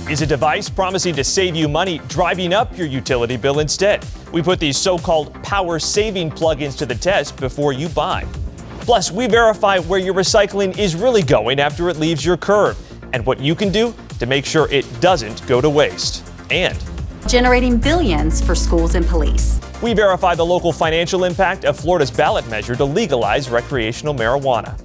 Is a device promising to save you money driving up your utility bill instead? We put these so-called power-saving plugins to the test before you buy. Plus, we verify where your recycling is really going after it leaves your curb and what you can do to make sure it doesn't go to waste. And generating billions for schools and police. We verify the local financial impact of Florida's ballot measure to legalize recreational marijuana.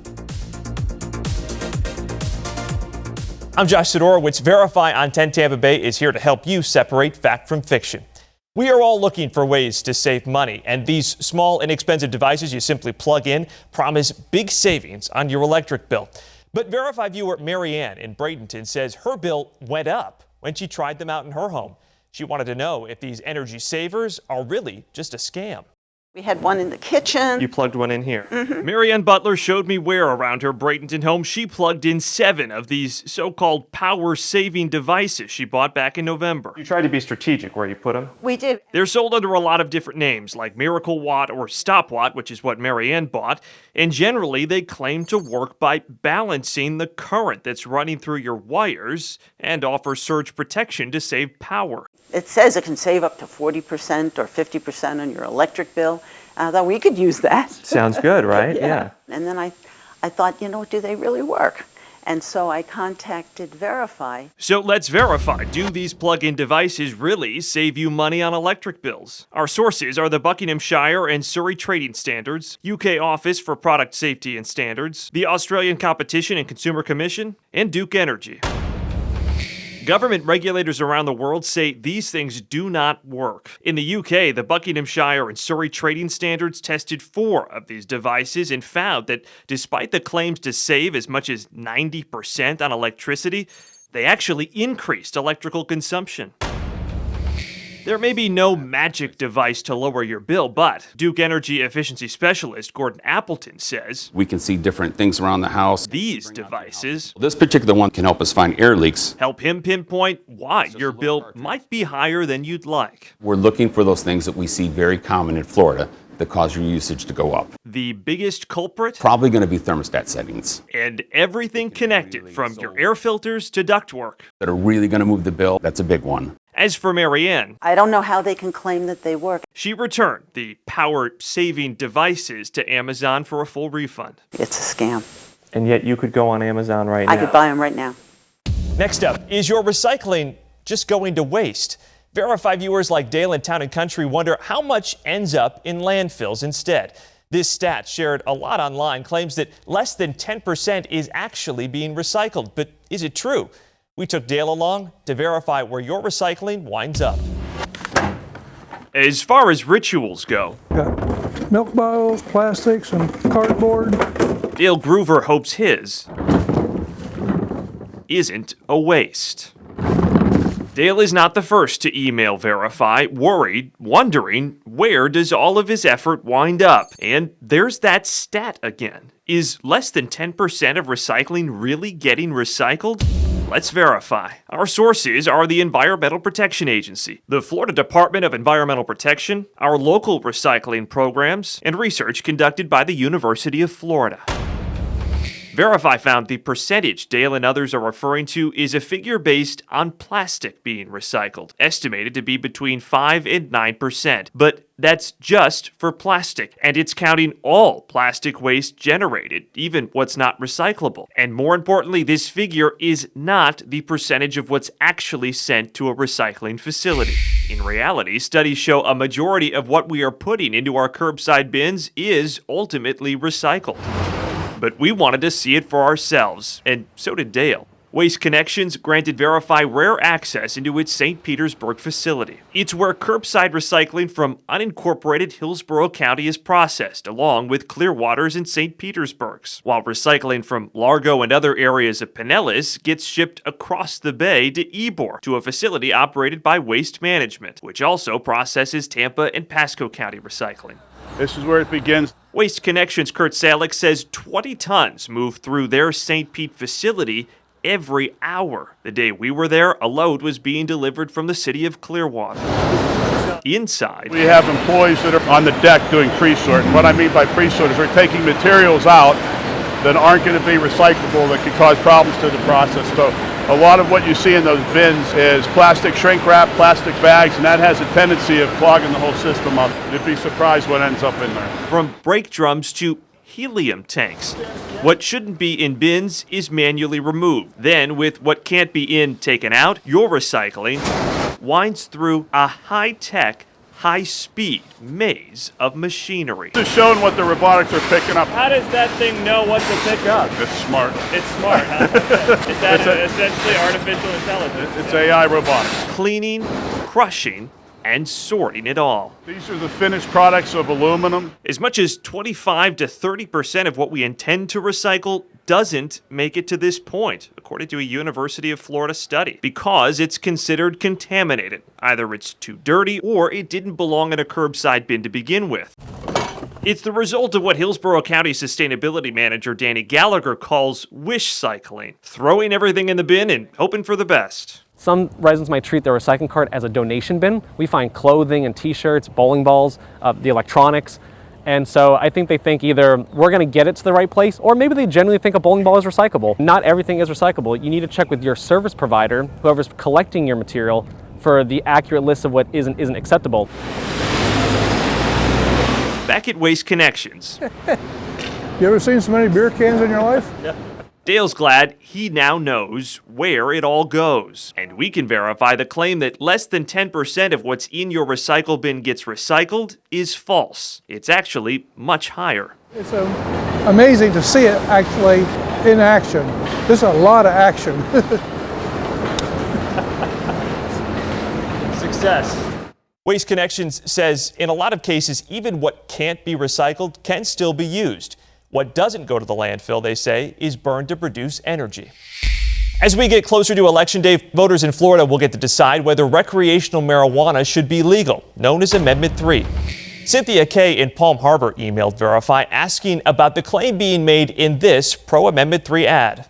I'm Josh Sidorowicz. Verify on 10 Tampa Bay is here to help you separate fact from fiction. We are all looking for ways to save money, and these small, inexpensive devices you simply plug in promise big savings on your electric bill. But Verify viewer Marianne in Bradenton says her bill went up when she tried them out in her home. She wanted to know if these energy savers are really just a scam. We had one in the kitchen. You plugged one in here. Marianne Butler showed me where around her Bradenton home she plugged in 7 of these so-called power-saving devices she bought back in November. You tried to be strategic where you put them. We did. They're sold under a lot of different names, like Miracle Watt or Stop Watt, which is what Marianne bought, and generally they claim to work by balancing the current that's running through your wires and offer surge protection to save power. It says it can save up to 40% or 50% on your electric bill. That we could use that. Sounds good, right? Yeah. And then I thought, do they really work? And so I contacted Verify. So let's verify. Do these plug-in devices really save you money on electric bills? Our sources are the Buckinghamshire and Surrey Trading Standards, UK Office for Product Safety and Standards, the Australian Competition and Consumer Commission, and Duke Energy. Government regulators around the world say these things do not work. In the UK, the Buckinghamshire and Surrey Trading Standards tested 4 of these devices and found that despite the claims to save as much as 90% on electricity, they actually increased electrical consumption. There may be no magic device to lower your bill, but Duke Energy efficiency specialist Gordon Appleton says we can see different things around the house. These devices, this particular one can help us find air leaks. Help him pinpoint why your bill might be higher than you'd like. We're looking for those things that we see very common in Florida that cause your usage to go up. The biggest culprit? Probably going to be thermostat settings. And everything connected from your air filters to ductwork. That are really going to move the bill. That's a big one. As for Marianne, I don't know how they can claim that they work. She returned the power-saving devices to Amazon for a full refund. It's a scam. And yet you could go on Amazon right now. I could buy them right now. Next up, is your recycling just going to waste? Verify viewers like Dale in Town and Country wonder how much ends up in landfills instead. This stat, shared a lot online, claims that less than 10% is actually being recycled. But is it true? We took Dale along to verify where your recycling winds up. As far as rituals go, got milk bottles, plastics, and cardboard. Dale Groover hopes his isn't a waste. Dale is not the first to email Verify, worried, wondering where does all of his effort wind up? And there's that stat again. Is less than 10% of recycling really getting recycled? Let's verify. Our sources are the Environmental Protection Agency, the Florida Department of Environmental Protection, our local recycling programs, and research conducted by the University of Florida. Verify found the percentage Dale and others are referring to is a figure based on plastic being recycled, estimated to be between 5 and 9%. But that's just for plastic, and it's counting all plastic waste generated, even what's not recyclable. And more importantly, this figure is not the percentage of what's actually sent to a recycling facility. In reality, studies show a majority of what we are putting into our curbside bins is ultimately recycled. But we wanted to see it for ourselves, and so did Dale. Waste Connections granted Verify rare access into its St. Petersburg facility. It's where curbside recycling from unincorporated Hillsborough County is processed, along with Clearwater's and St. Petersburg's, while recycling from Largo and other areas of Pinellas gets shipped across the bay to Ybor, to a facility operated by Waste Management, which also processes Tampa and Pasco County recycling. This is where it begins. Waste Connections' Kurt Salick says 20 tons move through their St. Pete facility every hour. The day we were there, a load was being delivered from the city of Clearwater. Inside, We have employees that are on the deck doing pre-sort. And what I mean by pre-sort is we're taking materials out that aren't going to be recyclable that could cause problems to the process. So A lot of what you see in those bins is plastic shrink wrap, plastic bags, and that has a tendency of clogging the whole system up. You'd be surprised what ends up in there. From brake drums to helium tanks. What shouldn't be in bins is manually removed. Then, with what can't be in taken out, your recycling winds through a high-tech, high-speed maze of machinery. Just showing what the robotics are picking up. How does that thing know what to pick up? It's smart. It's smart, huh? Is that essentially artificial intelligence? It's AI robotics. Cleaning, crushing, and sorting it all. These are the finished products of aluminum. As much as 25 to 30% of what we intend to recycle doesn't make it to this point, according to a University of Florida study, because it's considered contaminated. Either it's too dirty or it didn't belong in a curbside bin to begin with. It's the result of what Hillsborough County Sustainability Manager Danny Gallagher calls wish cycling, throwing everything in the bin and hoping for the best. Some residents might treat their recycling cart as a donation bin. We find clothing and t-shirts, bowling balls, the electronics. And so I think they think either we're going to get it to the right place, or maybe they genuinely think a bowling ball is recyclable. Not everything is recyclable. You need to check with your service provider, whoever's collecting your material, for the accurate list of what isn't acceptable. Back at Waste Connections. You ever seen so many beer cans in your life? Yeah. Dale's glad he now knows where it all goes. And we can verify the claim that less than 10% of what's in your recycle bin gets recycled is false. It's actually much higher. It's amazing to see it actually in action. There's a lot of action. Success. Waste Connections says in a lot of cases, even what can't be recycled can still be used. What doesn't go to the landfill, they say, is burned to produce energy. As we get closer to Election Day, voters in Florida will get to decide whether recreational marijuana should be legal, known as Amendment 3. Cynthia Kay in Palm Harbor emailed Verify asking about the claim being made in this pro-Amendment 3 ad.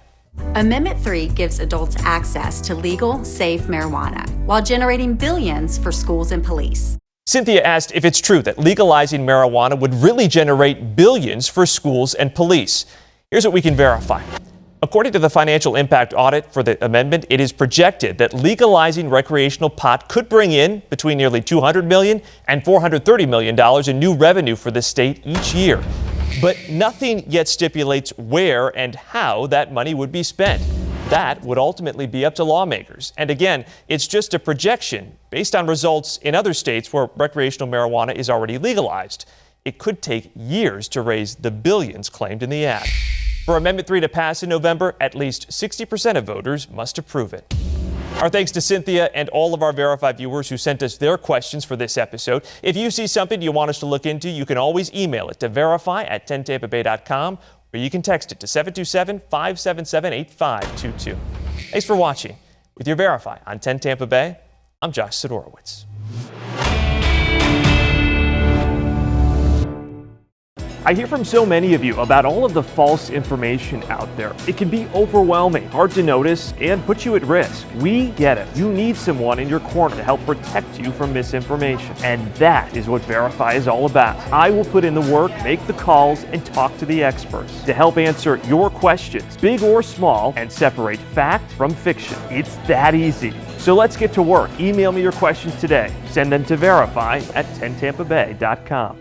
Amendment 3 gives adults access to legal, safe marijuana while generating billions for schools and police. Cynthia asked if it's true that legalizing marijuana would really generate billions for schools and police. Here's what we can verify. According to the financial impact audit for the amendment, it is projected that legalizing recreational pot could bring in between nearly $200 million and $430 million in new revenue for the state each year. But nothing yet stipulates where and how that money would be spent. That would ultimately be up to lawmakers. And again, it's just a projection based on results in other states where recreational marijuana is already legalized. It could take years to raise the billions claimed in the ad. For Amendment 3 to pass in November, at least 60% of voters must approve it. Our thanks to Cynthia and all of our Verify viewers who sent us their questions for this episode. If you see something you want us to look into, you can always email it to verify@10tampabay.com, or you can text it to 727-577-8522. Thanks for watching. With your Verify on 10 Tampa Bay, I'm Josh Sidorowicz. I hear from so many of you about all of the false information out there. It can be overwhelming, hard to notice, and put you at risk. We get it. You need someone in your corner to help protect you from misinformation. And that is what Verify is all about. I will put in the work, make the calls, and talk to the experts to help answer your questions, big or small, and separate fact from fiction. It's that easy. So let's get to work. Email me your questions today. Send them to verify@10tampabay.com.